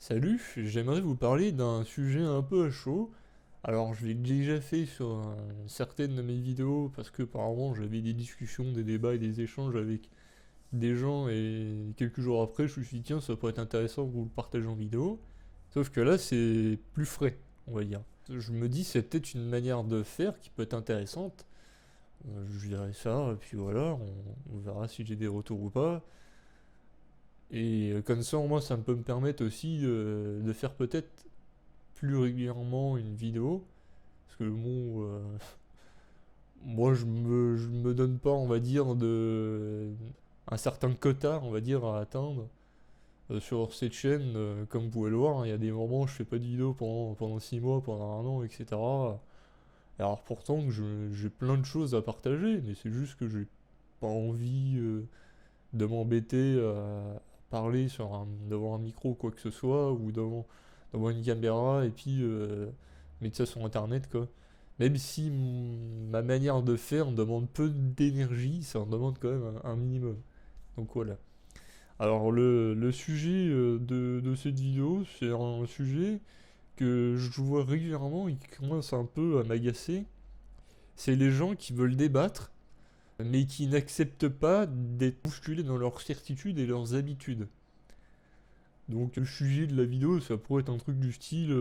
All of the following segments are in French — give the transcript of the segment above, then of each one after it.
Salut, j'aimerais vous parler d'un sujet un peu à chaud. Alors, je l'ai déjà fait sur certaines de mes vidéos parce que par moment j'avais des discussions, des débats et des échanges avec des gens et quelques jours après je me suis dit tiens, ça pourrait être intéressant que vous le partagez en vidéo. Sauf que là, c'est plus frais, on va dire. Je me dis c'est peut-être une manière de faire qui peut être intéressante. Je dirais ça, et puis voilà, on verra si j'ai des retours ou pas. Et comme ça, au moins, ça peut me permettre aussi de faire peut-être plus régulièrement une vidéo. Parce que bon, moi je me donne pas, on va dire, un certain quota, on va dire, à atteindre sur cette chaîne. Comme vous pouvez le voir, hein, il y a des moments où je fais pas de vidéo pendant 6 mois, pendant un an, etc. Alors pourtant que j'ai plein de choses à partager, mais c'est juste que j'ai pas envie de m'embêter à parler devant un micro ou quoi que ce soit, ou devant une caméra, et puis mettre ça sur internet, quoi. Même si ma manière de faire demande peu d'énergie, ça en demande quand même un minimum. Donc voilà. Alors le sujet de cette vidéo, c'est un sujet que je vois régulièrement et qui commence un peu à m'agacer. C'est les gens qui veulent débattre, mais qui n'acceptent pas d'être bousculés dans leurs certitudes et leurs habitudes. Donc le sujet de la vidéo, ça pourrait être un truc du style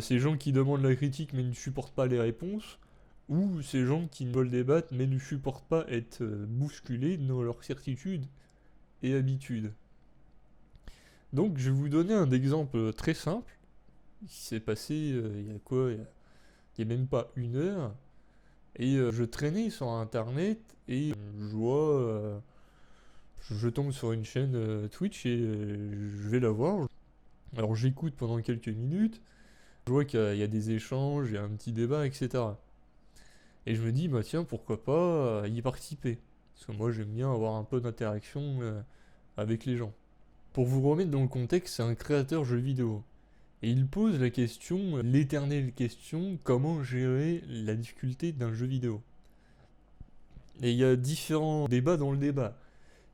ces gens qui demandent la critique mais ne supportent pas les réponses, ou ces gens qui veulent débattre mais ne supportent pas être bousculés dans leurs certitudes et habitudes. Donc je vais vous donner un exemple très simple qui s'est passé il y a quoi il y a même pas une heure. Et je traînais sur internet et je vois je tombe sur une chaîne Twitch et je vais la voir. Alors j'écoute pendant quelques minutes, je vois qu'il y a des échanges, il y a un petit débat, etc. Et je me dis, bah tiens, pourquoi pas y participer. Parce que moi j'aime bien avoir un peu d'interaction avec les gens. Pour vous remettre dans le contexte, c'est un créateur jeu vidéo. Et il pose la question, l'éternelle question, comment gérer la difficulté d'un jeu vidéo. Et il y a différents débats dans le débat.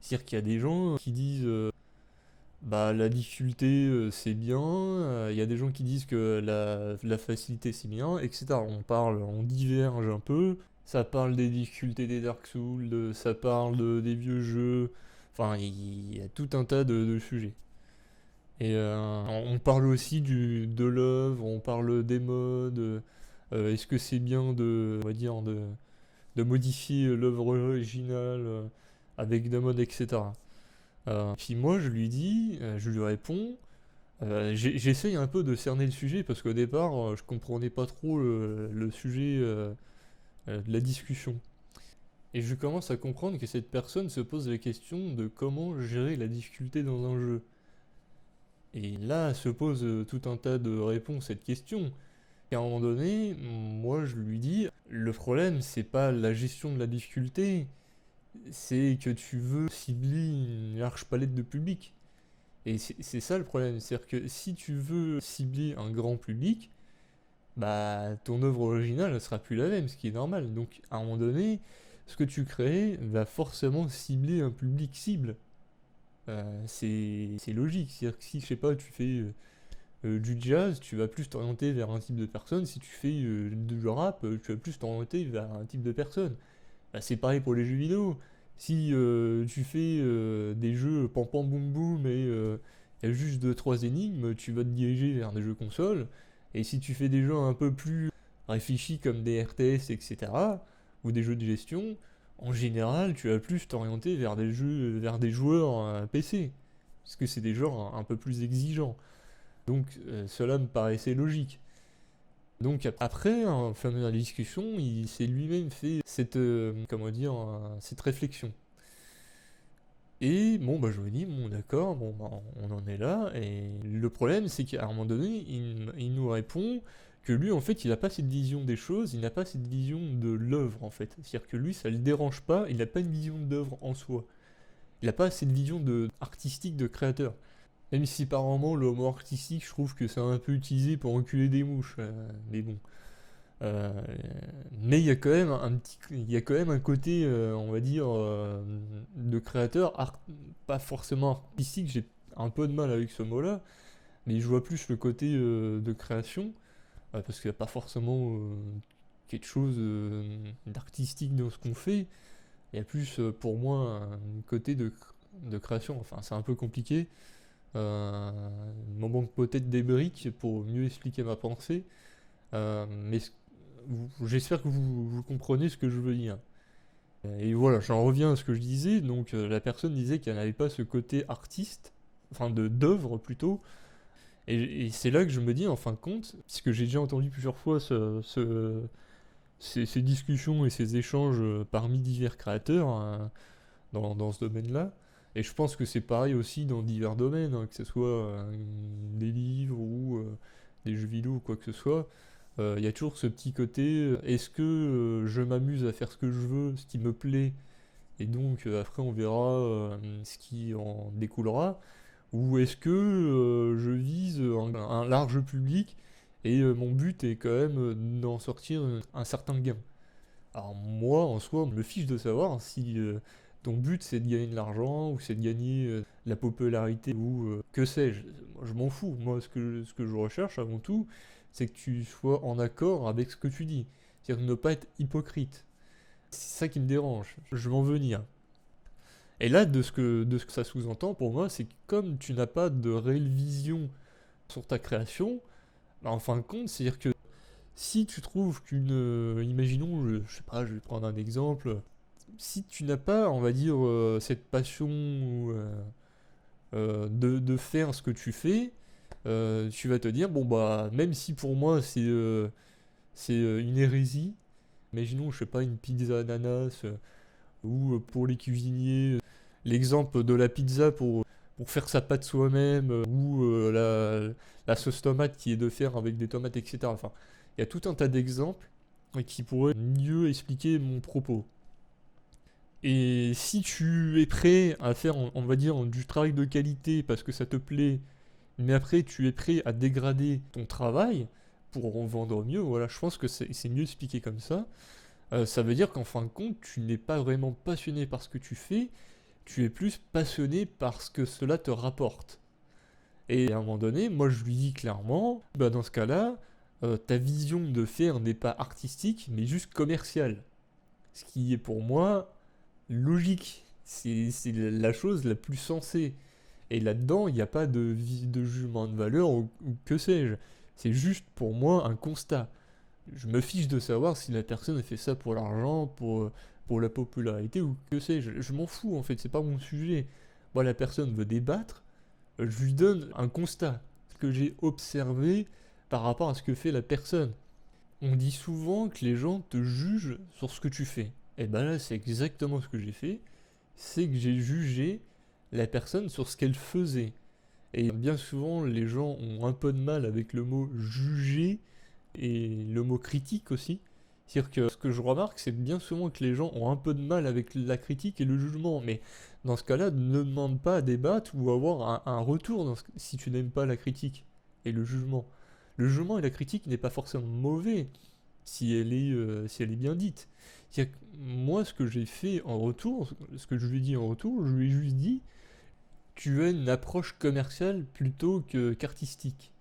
C'est-à-dire qu'il y a des gens qui disent bah la difficulté c'est bien, il y a des gens qui disent que la facilité c'est bien, etc. On diverge un peu, ça parle des difficultés des Dark Souls, ça parle des vieux jeux, enfin il y a tout un tas de sujets. Et on parle aussi de l'œuvre, on parle des modes, est-ce que c'est bien on va dire, de modifier l'œuvre originale avec des modes, etc. Puis moi, je lui réponds, j'essaye un peu de cerner le sujet parce qu'au départ, je comprenais pas trop le sujet de la discussion. Et je commence à comprendre que cette personne se pose la question de comment gérer la difficulté dans un jeu. Et là se pose tout un tas de réponses à cette question. Et à un moment donné, moi je lui dis, le problème c'est pas la gestion de la difficulté, c'est que tu veux cibler une large palette de public. Et c'est ça le problème, c'est-à-dire que si tu veux cibler un grand public, bah ton œuvre originale ne sera plus la même, ce qui est normal. Donc à un moment donné, ce que tu crées va forcément cibler un public cible. C'est logique, c'est-à-dire que si, je sais pas, tu fais du jazz, tu vas plus t'orienter vers un type de personne, si tu fais du rap, tu vas plus t'orienter vers un type de personne. Bah, c'est pareil pour les jeux vidéo. Si tu fais des jeux pam pam boum boum et il y a juste 2 3 énigmes, tu vas te diriger vers des jeux consoles. Et si tu fais des jeux un peu plus réfléchis comme des RTS, etc., ou des jeux de gestion, en général, tu vas plus t'orienter vers des jeux, vers des joueurs PC. Parce que c'est des genres un peu plus exigeants. Donc cela me paraissait logique. Donc après, en fin de la discussion, il s'est lui-même fait cette, comment dire, cette réflexion. Et bon, bah je me dis, bon d'accord, bon bah on en est là, et le problème c'est qu'à un moment donné, il nous répond que lui en fait il n'a pas cette vision des choses, il n'a pas cette vision de l'œuvre en fait. C'est-à-dire que lui ça le dérange pas, il n'a pas une vision d'œuvre en soi. Il n'a pas cette vision artistique de créateur. Même si par moment le mot artistique je trouve que c'est un peu utilisé pour enculer des mouches, mais bon. Euh, mais il y a quand même il y a quand même un côté, on va dire, de créateur, pas forcément artistique. J'ai un peu de mal avec ce mot-là, mais je vois plus le côté de création, parce qu'il n'y a pas forcément quelque chose d'artistique dans ce qu'on fait. Il y a plus pour moi un côté de création. Enfin, c'est un peu compliqué. Il m'en manque peut-être des briques pour mieux expliquer ma pensée. Mais j'espère que vous comprenez ce que je veux dire. Et voilà, j'en reviens à ce que je disais. Donc, la personne disait qu'elle n'avait pas ce côté artiste, enfin d'œuvre plutôt. Et c'est là que je me dis, en fin de compte, puisque j'ai déjà entendu plusieurs fois ces discussions et ces échanges parmi divers créateurs dans ce domaine-là. Et je pense que c'est pareil aussi dans divers domaines, hein, que ce soit des livres ou des jeux vidéo ou quoi que ce soit. Il y a toujours ce petit côté, est-ce que je m'amuse à faire ce que je veux, ce qui me plaît, et donc après on verra ce qui en découlera, ou est-ce que je vise un large public et mon but est quand même d'en sortir un certain gain. Alors moi, en soi, je me fiche de savoir si ton but c'est de gagner de l'argent ou c'est de gagner de la popularité ou que sais-je. Moi, je m'en fous. Moi, ce que je recherche avant tout, c'est que tu sois en accord avec ce que tu dis. C'est-à-dire ne pas être hypocrite. C'est ça qui me dérange. Je vais en venir. Et là, de ce que ça sous-entend pour moi, c'est que comme tu n'as pas de réelle vision sur ta création, bah, en fin de compte, c'est-à-dire que si tu trouves qu'une... imaginons, je sais pas, je vais prendre un exemple. Si tu n'as pas, on va dire, cette passion de faire ce que tu fais, tu vas te dire, bon bah, même si pour moi c'est une hérésie, imaginons, je sais pas, une pizza ananas, ou pour les cuisiniers, l'exemple de la pizza pour faire sa pâte soi-même, ou la sauce tomate qui est de faire avec des tomates, etc. Enfin, il y a tout un tas d'exemples qui pourraient mieux expliquer mon propos. Et si tu es prêt à faire, on va dire, du travail de qualité parce que ça te plaît, mais après tu es prêt à dégrader ton travail pour en vendre mieux, voilà, je pense que c'est mieux expliqué comme ça. Ça veut dire qu'en fin de compte, tu n'es pas vraiment passionné par ce que tu fais, tu es plus passionné par ce que cela te rapporte. Et à un moment donné, moi je lui dis clairement, bah dans ce cas-là, ta vision de faire n'est pas artistique, mais juste commerciale. Ce qui est pour moi logique. C'est la chose la plus sensée. Et là-dedans, il n'y a pas de jugement de valeur ou que sais-je. C'est juste pour moi un constat. Je me fiche de savoir si la personne fait ça pour l'argent, pour la popularité ou que sais-je. Je m'en fous en fait, c'est pas mon sujet. Moi, la personne veut débattre, je lui donne un constat. Ce que j'ai observé par rapport à ce que fait la personne. On dit souvent que les gens te jugent sur ce que tu fais. Et ben là, c'est exactement ce que j'ai fait. C'est que j'ai jugé la personne sur ce qu'elle faisait. Et bien souvent, les gens ont un peu de mal avec le mot juger et le mot critique aussi. C'est-à-dire que ce que je remarque, c'est bien souvent que les gens ont un peu de mal avec la critique et le jugement. Mais dans ce cas-là, ne demande pas à débattre ou avoir un retour si tu n'aimes pas la critique et le jugement. Le jugement et la critique n'est pas forcément mauvais si elle est bien dite. C'est-à-dire que moi, ce que j'ai fait en retour, ce que je lui ai dit en retour, je lui ai juste dit, tu as une approche commerciale plutôt qu'artistique.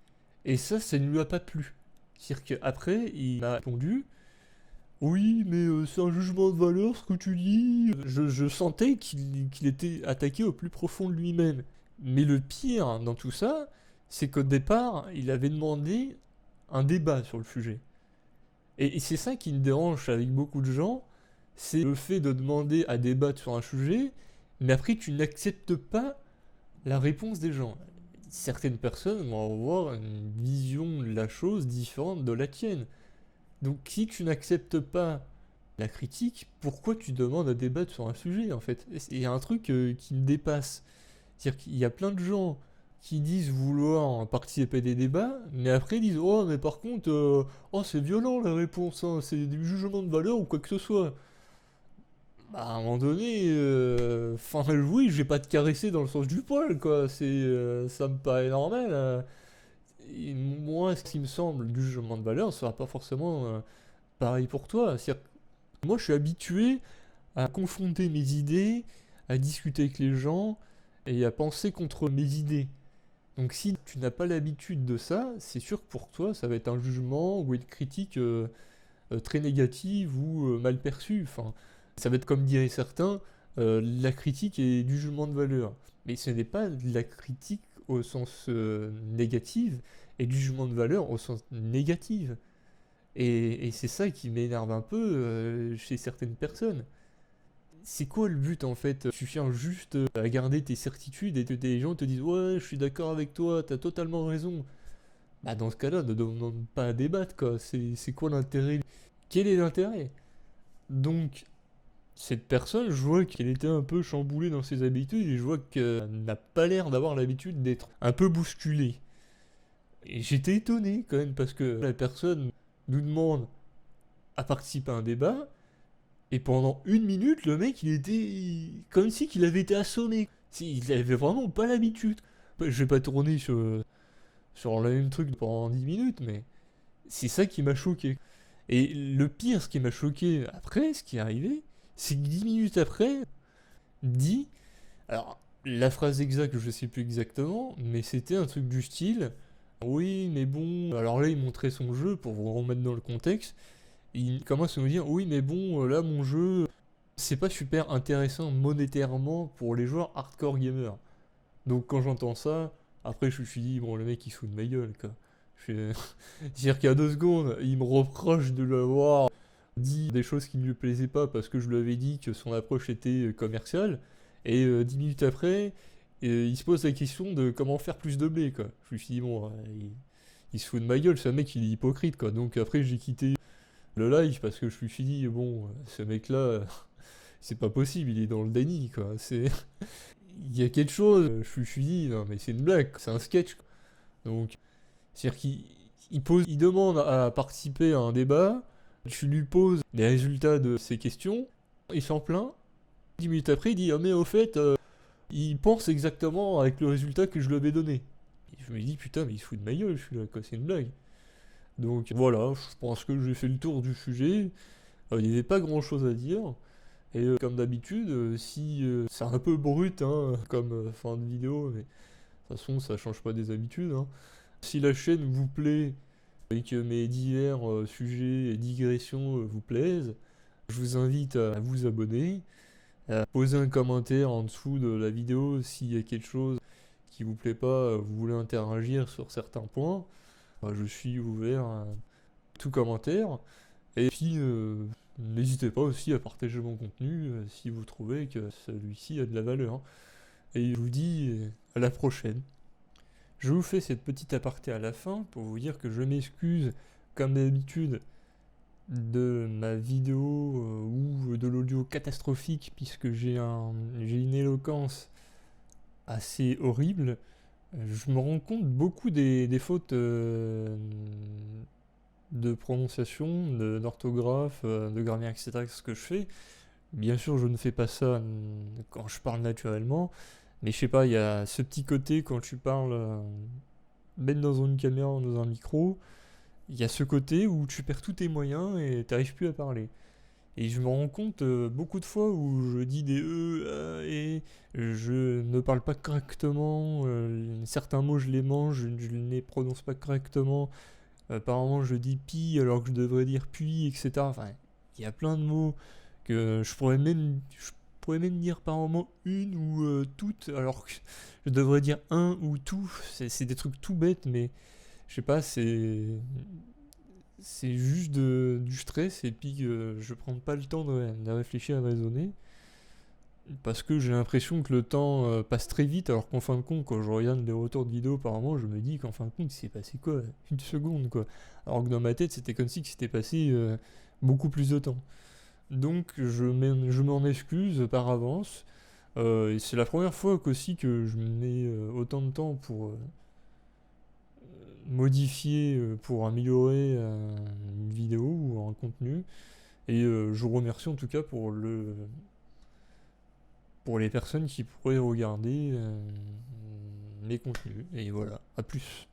Et ça ne lui a pas plu. C'est-à-dire qu'après, il m'a répondu, oui, mais c'est un jugement de valeur ce que tu dis. Je sentais qu'il était attaqué au plus profond de lui-même. Mais le pire dans tout ça, c'est qu'au départ, il avait demandé un débat sur le sujet. Et c'est ça qui me dérange avec beaucoup de gens, c'est le fait de demander à débattre sur un sujet, mais après tu n'acceptes pas la réponse des gens. Certaines personnes vont avoir une vision de la chose différente de la tienne. Donc si tu n'acceptes pas la critique, pourquoi tu demandes à débattre sur un sujet en fait? Il y a un truc qui me dépasse. C'est-à-dire qu'il y a plein de gens qui disent vouloir participer à des débats, mais après ils disent oh mais par contre oh c'est violent la réponse, hein, c'est du jugement de valeur ou quoi que ce soit. Bah à un moment donné, enfin oui, je vais pas te caresser dans le sens du poil quoi, ça me paraît normal. Et moi, ce qui me semble du jugement de valeur, ça sera pas forcément pareil pour toi. C'est-à-dire que moi, je suis habitué à confronter mes idées, à discuter avec les gens et à penser contre mes idées. Donc si tu n'as pas l'habitude de ça, c'est sûr que pour toi, ça va être un jugement ou une critique très négative ou mal perçue. Enfin, ça va être comme diraient certains, la critique est du jugement de valeur. Mais ce n'est pas de la critique au sens négatif et du jugement de valeur au sens négatif. Et c'est ça qui m'énerve un peu chez certaines personnes. C'est quoi le but en fait? Tu cherches juste à garder tes certitudes et que des gens te disent ouais, je suis d'accord avec toi, t'as totalement raison. Bah dans ce cas-là, ne demande pas à débattre quoi. C'est quoi l'intérêt? Quel est l'intérêt? Donc, cette personne, je vois qu'elle était un peu chamboulée dans ses habitudes et je vois qu'elle n'a pas l'air d'avoir l'habitude d'être un peu bousculée. Et j'étais étonné quand même parce que la personne nous demande à participer à un débat et pendant 1 minute, le mec il était comme si qu'il avait été assommé. Il avait vraiment pas l'habitude. Je vais pas tourner sur le même truc pendant 10 minutes, mais c'est ça qui m'a choqué. Et le pire, ce qui m'a choqué après, ce qui est arrivé, c'est que 10 minutes après, dit. Alors, la phrase exacte, je sais plus exactement, mais c'était un truc du style. Oui, mais bon. Alors là, il montrait son jeu pour vous remettre dans le contexte. Il commence à nous dire oui, mais bon, là, mon jeu, c'est pas super intéressant monétairement pour les joueurs hardcore gamers. Donc, quand j'entends ça, après, je me suis dit, bon, le mec, il se fout de ma gueule, quoi. C'est-à-dire qu'il y a 2 secondes, il me reproche de l'avoir dit des choses qui ne lui plaisaient pas parce que je lui avais dit que son approche était commerciale. Et 10 minutes après, il se pose la question de comment faire plus de blé, quoi. Je me suis dit, bon, il se fout de ma gueule, ce mec, il est hypocrite, quoi. Donc après, j'ai quitté le live parce que je me suis dit, bon, ce mec-là, c'est pas possible, il est dans le déni, quoi. Il y a quelque chose, je me suis dit, non, mais c'est une blague, c'est un sketch, quoi. Donc, c'est-à-dire il demande à participer à un débat, tu lui poses les résultats de ses questions, il s'en plaint. 10 minutes après, il dit ah mais au fait, il pense exactement avec le résultat que je lui avais donné. Et je me dis putain mais il se fout de ma gueule, je suis là quoi, c'est une blague. Donc voilà, je pense que j'ai fait le tour du sujet. Il n'y avait pas grand chose à dire. Et comme d'habitude, si c'est un peu brut hein, comme fin de vidéo, mais de toute façon ça change pas des habitudes. Hein. Si la chaîne vous plaît et que mes divers sujets et digressions vous plaisent, je vous invite à vous abonner, à poser un commentaire en dessous de la vidéo s'il y a quelque chose qui vous plaît pas, vous voulez interagir sur certains points. Je suis ouvert à tout commentaire. Et puis, n'hésitez pas aussi à partager mon contenu si vous trouvez que celui-ci a de la valeur. Hein. Et je vous dis à la prochaine. Je vous fais cette petite aparté à la fin pour vous dire que je m'excuse, comme d'habitude, de ma vidéo ou de l'audio catastrophique, puisque j'ai une éloquence assez horrible. Je me rends compte beaucoup des fautes de prononciation, d'orthographe, de grammaire, etc. Ce que je fais. Bien sûr, je ne fais pas ça quand je parle naturellement. Mais je sais pas, il y a ce petit côté quand tu parles, même dans une caméra ou dans un micro, il y a ce côté où tu perds tous tes moyens et t'arrives plus à parler. Et je me rends compte beaucoup de fois où je dis des et je ne parle pas correctement, certains mots je les mange, je ne les prononce pas correctement. Apparemment je dis pi alors que je devrais dire puis, etc. Enfin, il y a plein de mots que je pourrais même dire par moment une ou toute, alors que je devrais dire un ou tout. C'est des trucs tout bêtes, mais je sais pas, c'est juste du stress et puis je prends pas le temps de réfléchir, de raisonner. Parce que j'ai l'impression que le temps passe très vite, alors qu'en fin de compte, quand je regarde les retours de vidéos par moment, je me dis qu'en fin de compte, il s'est passé quoi? Une seconde, quoi. Alors que dans ma tête, c'était comme si que c'était passé beaucoup plus de temps. Donc je m'en excuse par avance. Et c'est la première fois qu'aussi que je mets autant de temps pour modifier, pour améliorer une vidéo ou un contenu. Et je vous remercie en tout cas pour les personnes qui pourraient regarder mes contenus. Et voilà, à plus.